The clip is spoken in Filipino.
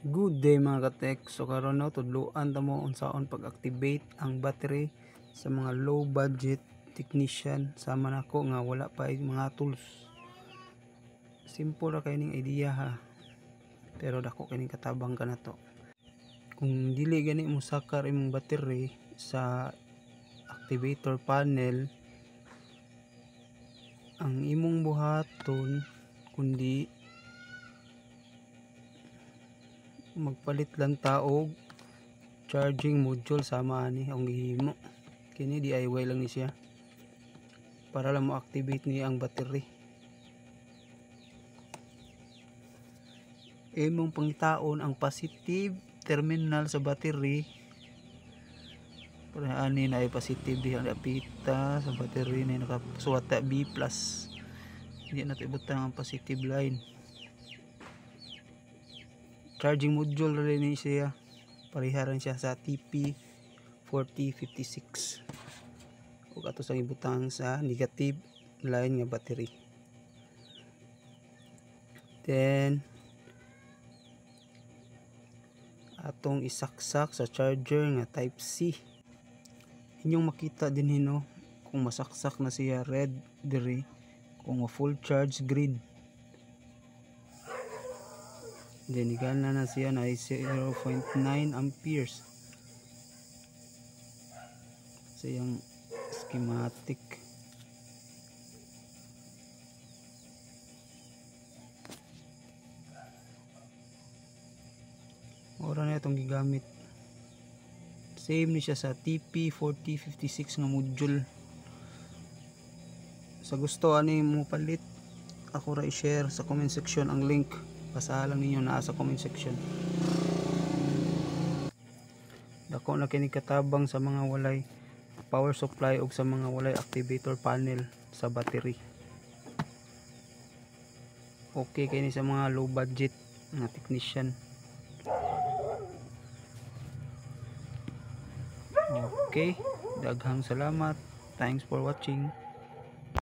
Good day mga katek. So karon no tudloan ta mo unsaon pag-activate ang battery sa mga low budget technician sama nako nga wala pa mga tools. Simple ra kay ning idea ha. Pero dako kining katabang kanato. Kung dili gani mo sakar imong battery sa activator panel, ang imong buhaton kundi magpalit lang taog charging module sama ani ang gihimo. Kini DIY lang ni siya para lang mo-activate niya ang battery. Imong pangitaon ang positive terminal sa battery para ani na ay positive diha napita sa battery na nakasuwata B+. Hindi na ibutang ang positive line. Charging module rin ni siya, pariharan siya sa TP4056 ug ato sa ibutang sa negative line nga battery. Then atong isaksak sa charger nga type C. Inyong makita din hino kung masaksak na siya red diri, kung full charge green. Then igana na siya na 0.9 amperes sa yung schematic. Ora na itong gigamit. Same ni siya sa TP4056 nga module. Sa gusto ani mo palit, ako ra i-share sa comment section ang link. Basahan lang ninyo na sa comment section. Dako na kini katabang sa mga walay power supply ug sa mga walay activator panel sa battery. Okay kini sa mga low budget nga technician. Okay, daghang salamat. Thanks for watching.